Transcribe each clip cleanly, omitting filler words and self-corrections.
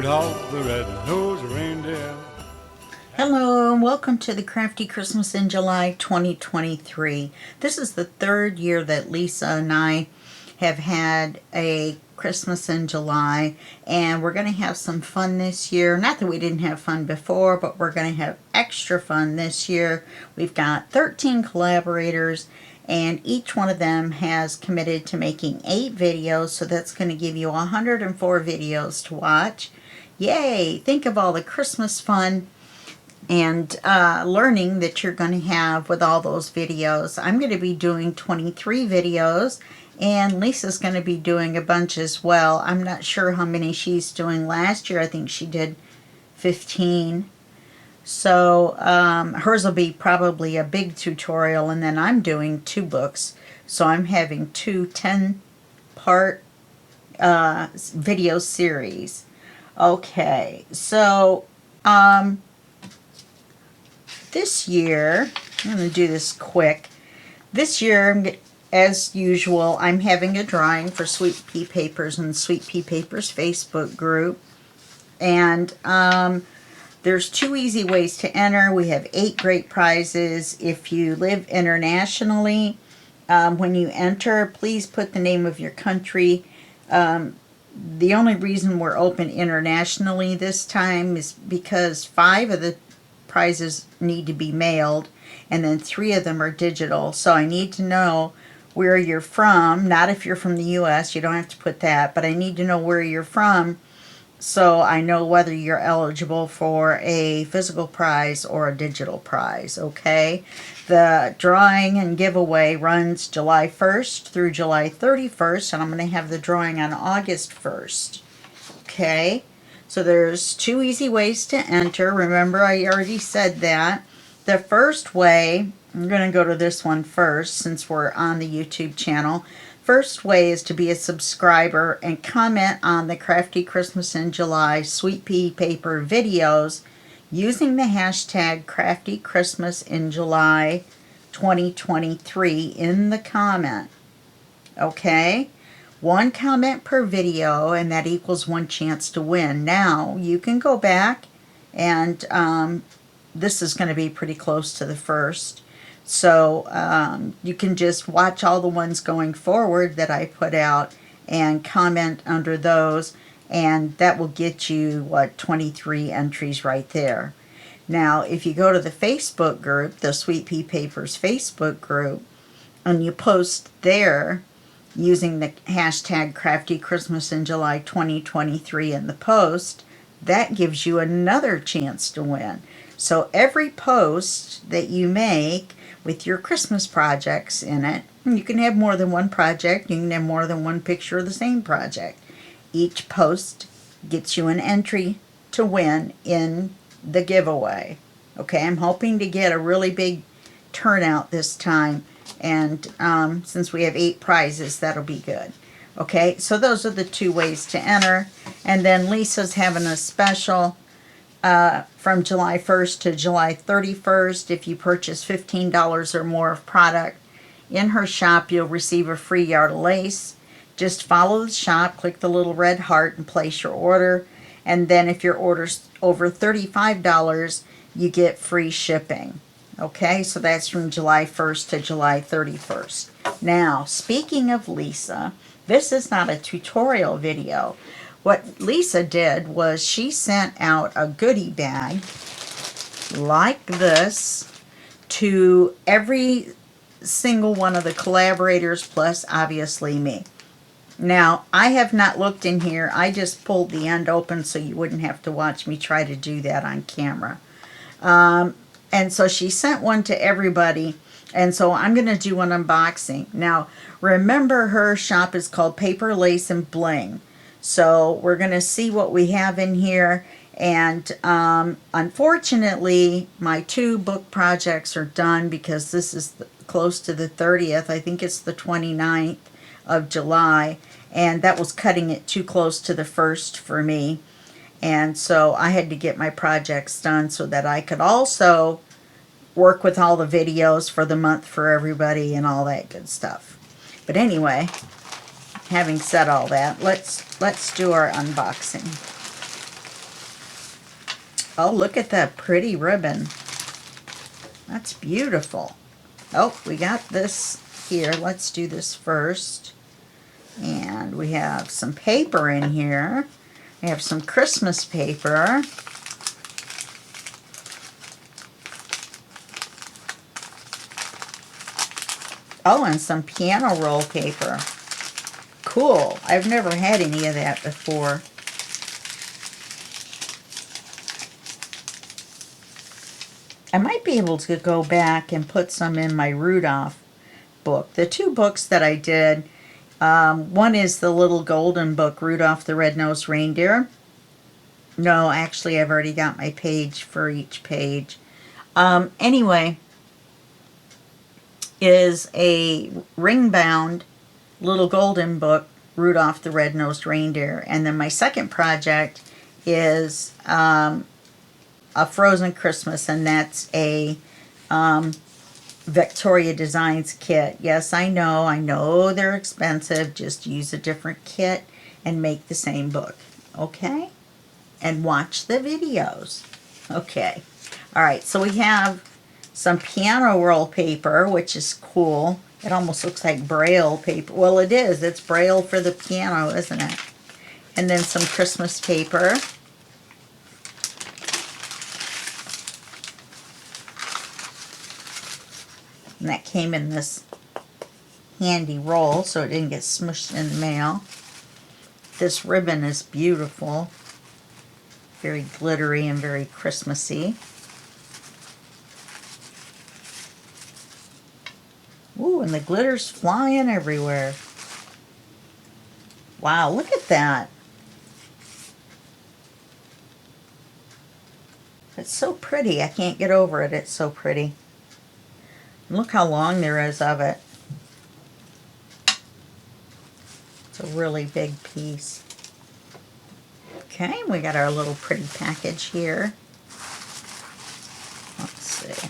Rudolph the red-nosed reindeer. Hello and welcome to the Crafty Christmas in July 2023. This is the third year that Lisa and I have had a Christmas in July, and we're going to have some fun this year. Not that we didn't have fun before, but we're going to have extra fun this year. We've got 13 collaborators, and each one of them has committed to making 8 videos, so that's going to give you 104 videos to watch. Yay! Think of all the Christmas fun and learning that you're going to have with all those videos. I'm going to be doing 23 videos, and Lisa's going to be doing a bunch as well. I'm not sure how many she's doing. Last year I think she did 15. So hers will be probably a big tutorial, and then I'm doing 2 books. So I'm having 2 10-part video series. Okay, so this year, I'm going to do this quick. This year, as usual, I'm having a drawing for Sweet Pea Papers in the Sweet Pea Papers Facebook group. And there's 2 easy ways to enter. We have 8 great prizes. If you live internationally, when you enter, please put the name of your country. The only reason we're open internationally this time is because 5 of the prizes need to be mailed, and then 3 of them are digital. So I need to know where you're from. Not if you're from the US, you don't have to put that, but I need to know where you're from so I know whether you're eligible for a physical prize or a digital prize, okay? The drawing and giveaway runs July 1st through July 31st, and I'm going to have the drawing on August 1st, okay? So there's 2 easy ways to enter. Remember, I already said that. The first way, I'm going to go to this one first since we're on the YouTube channel. First way is to be a subscriber and comment on the Crafty Christmas in July Sweet Pea Paper videos using the hashtag Crafty Christmas in July 2023 in the comment. Okay? 1 comment per video, and that equals 1 chance to win. Now, you can go back, and this is going to be pretty close to the first. So you can just watch all the ones going forward that I put out and comment under those, and that will get you, 23 entries right there. Now, if you go to the Facebook group, the Sweet Pea Papers Facebook group, and you post there, using the hashtag Crafty Christmas in July 2023 in the post, that gives you another chance to win. So every post that you make with your Christmas projects in it, you can have more than 1 project, you can have more than 1 picture of the same project. Each post gets you an entry to win in the giveaway. Okay, I'm hoping to get a really big turnout this time. And since we have 8 prizes, that'll be good. Okay, so those are the 2 ways to enter. And then Lisa's having a special from July 1st to July 31st. If you purchase $15 or more of product in her shop, you'll receive a free yard of lace. Just follow the shop, click the little red heart, and place your order. And then if your order's over $35, you get free shipping. Okay, so that's from July 1st to July 31st. Now, speaking of Lisa, this is not a tutorial video. What Lisa did was she sent out a goodie bag like this to every single one of the collaborators, plus obviously me. Now, I have not looked in here. I just pulled the end open so you wouldn't have to watch me try to do that on camera. And so she sent one to everybody, and so I'm going to do an unboxing. Now, remember, her shop is called Paper, Lace, and Bling. So we're going to see what we have in here. And unfortunately, my 2 book projects are done because this is close to the 30th. I think it's the 29th of July. And that was cutting it too close to the 1st for me. And so I had to get my projects done so that I could also work with all the videos for the month for everybody and all that good stuff. But anyway, having said all that, let's do our unboxing. Oh, look at that pretty ribbon. That's beautiful. Oh, we got this here. Let's do this first. And we have some paper in here. We have some Christmas paper. Oh, and some piano roll paper. Cool. I've never had any of that before. I might be able to go back and put some in my Rudolph book. The two books that I did, one is the little golden book, Rudolph the Red-Nosed Reindeer. No, actually, I've already got my page for each page. Anyway, is a ring-bound little golden book, Rudolph the Red-Nosed Reindeer. And then my second project is a Frozen Christmas, and that's a Victoria Designs kit. Yes, I know they're expensive. Just use a different kit and make the same book, okay? And watch the videos. Okay. All right, so we have some piano roll paper, which is cool. It almost looks like Braille paper. Well, it is. It's Braille for the piano, isn't it? And then some Christmas paper. And that came in this handy roll, so it didn't get smushed in the mail. This ribbon is beautiful. Very glittery and very Christmassy. Ooh, and the glitter's flying everywhere. Wow, look at that. It's so pretty. I can't get over it. It's so pretty. Look how long there is of it. It's a really big piece. Okay, we got our little pretty package here. Let's see.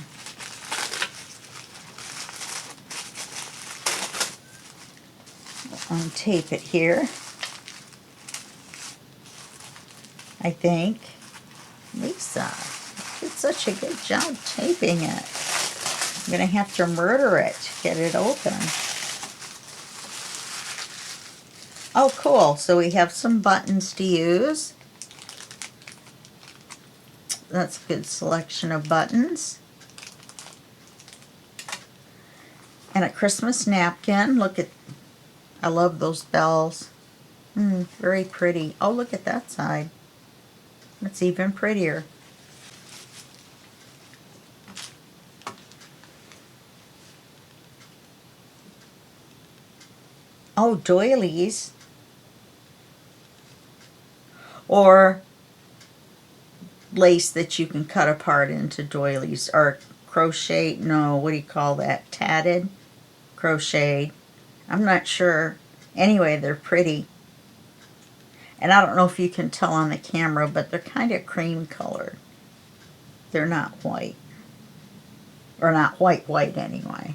We'll untape it here, I think. Lisa, you did such a good job taping it. I'm going to have to murder it to get it open. Oh, cool. So we have some buttons to use. That's a good selection of buttons. And a Christmas napkin. Look at, I love those bells. Very pretty. Oh, look at that side. It's even prettier. Oh, doilies. Or lace that you can cut apart into doilies. Or crochet, no, what do you call that? Tatted? Crochet. I'm not sure. Anyway, they're pretty. And I don't know if you can tell on the camera, but they're kind of cream colored. They're not white. Or not white anyway.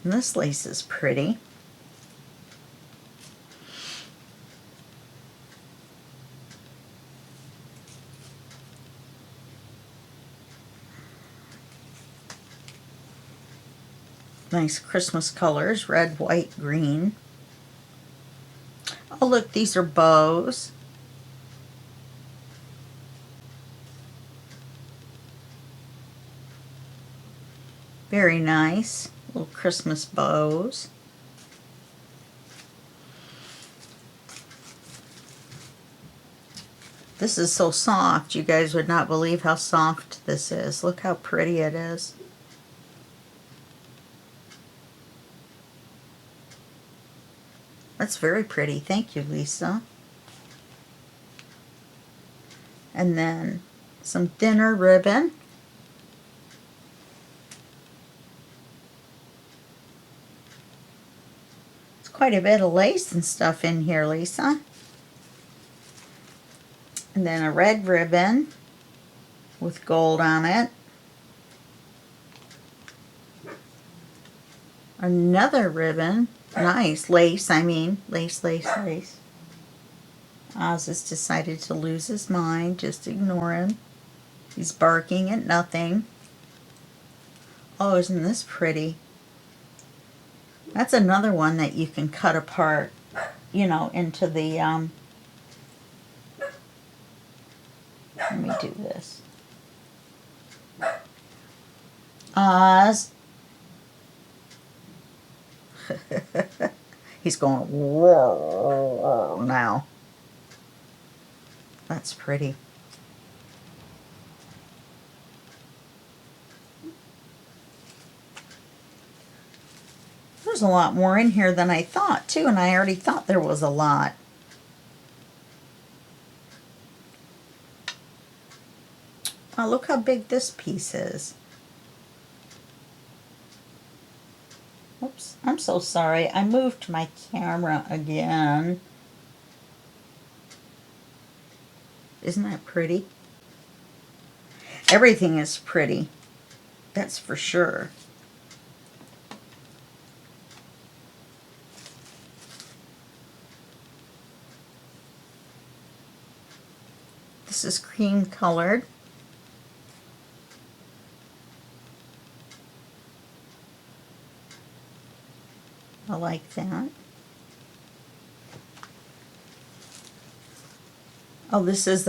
And this lace is pretty. Nice Christmas colors, red, white, green. Oh, look, these are bows. Very nice. Little Christmas bows. This is so soft. You guys would not believe how soft this is. Look how pretty it is. That's very pretty. Thank you, Lisa. And then some thinner ribbon. It's quite a bit of lace and stuff in here, Lisa. And then a red ribbon with gold on it. Another ribbon. Nice. Lace, I mean. Lace, lace, lace. Oz has decided to lose his mind. Just ignore him. He's barking at nothing. Oh, isn't this pretty? That's another one that you can cut apart, you know, into the, let me do this. Oz. He's going whoa now. That's pretty. There's a lot more in here than I thought, too, and I already thought there was a lot. Oh, look how big this piece is. Oops, I'm so sorry. I moved my camera again. Isn't that pretty? Everything is pretty. That's for sure. This is cream colored. I like that. Oh, this is,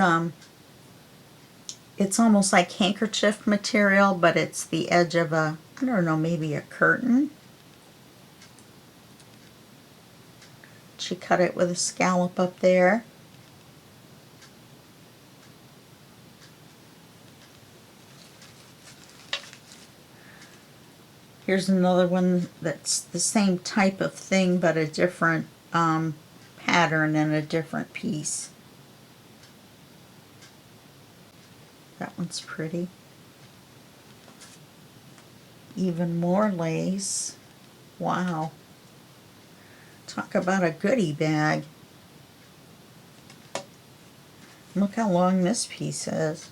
it's almost like handkerchief material, but it's the edge of a, I don't know, maybe a curtain. She cut it with a scallop up there. Here's another one that's the same type of thing, but a different pattern and a different piece. That one's pretty. Even more lace. Wow. Talk about a goodie bag. Look how long this piece is.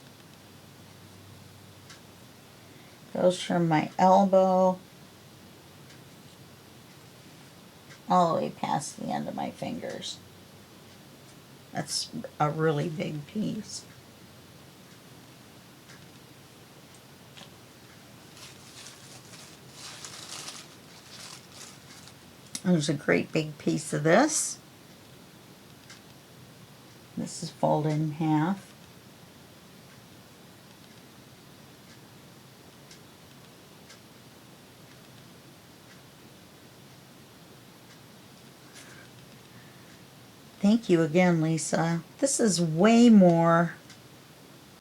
Goes from my elbow all the way past the end of my fingers. That's a really big piece. There's a great big piece of this. This is folded in half. Thank you again, Lisa. This is way more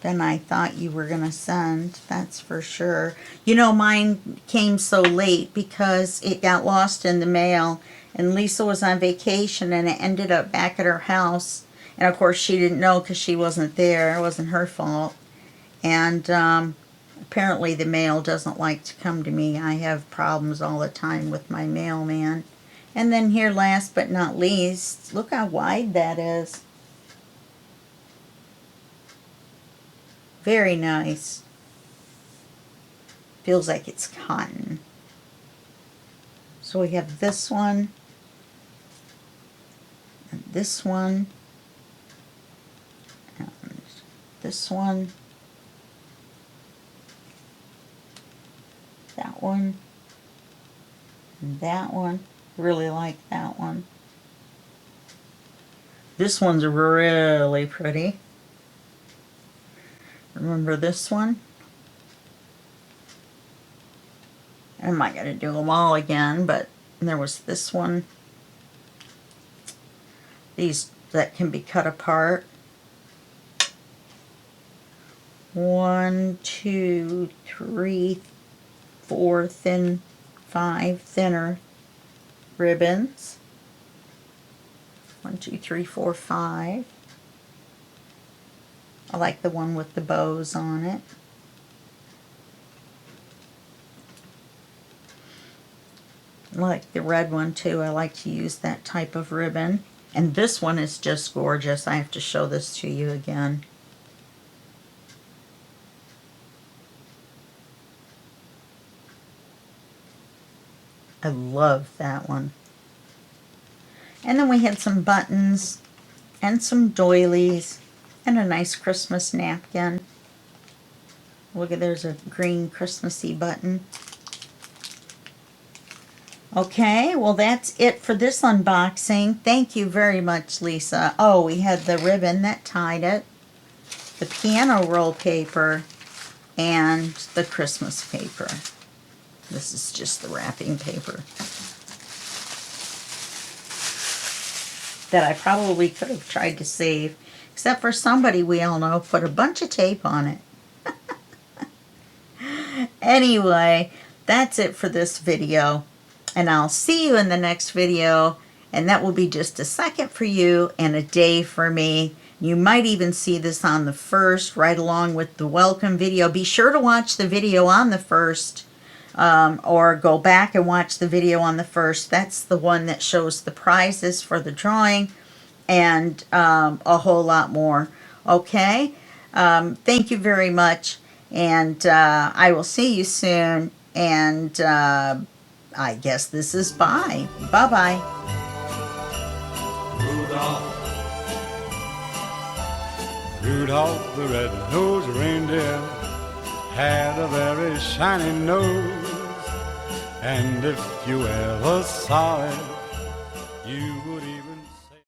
than I thought you were going to send, that's for sure. You know, mine came so late because it got lost in the mail, and Lisa was on vacation, and it ended up back at her house. And of course, she didn't know because she wasn't there. It wasn't her fault. And apparently the mail doesn't like to come to me. I have problems all the time with my mailman. And then here, last but not least, look how wide that is. Very nice. Feels like it's cotton. So we have this one, and this one, and this one, that one, and that one. Really like that one. This one's really pretty. Remember this one? I'm not going to do them all again, but there was this one. These that can be cut apart. 1, 2, 3, 4 thin, 5 thinner ribbons. 1, 2, 3, 4, 5. I like the one with the bows on it. I like the red one too. I like to use that type of ribbon. And this one is just gorgeous. I have to show this to you again. I love that one. And then we had some buttons. and some doilies and a nice Christmas napkin. Look at, there's a green Christmassy button. Okay, well that's it for this unboxing. Thank you very much, Lisa. Oh, we had the ribbon that tied it, the piano roll paper, and the Christmas paper. This is just the wrapping paper that I probably could have tried to save, except for somebody we all know put a bunch of tape on it. Anyway, that's it for this video, and I'll see you in the next video, and that will be just a second for you and a day for me. You might even see this on the 1st, right along with the welcome video. Be sure to watch the video on the 1st, or go back and watch the video on the 1st. That's the one that shows the prizes for the drawing and a whole lot more. Okay? Thank you very much, and I will see you soon, and I guess this is bye. Bye-bye. Rudolph the red-nosed reindeer had a very shiny nose, and if you ever saw it, you would even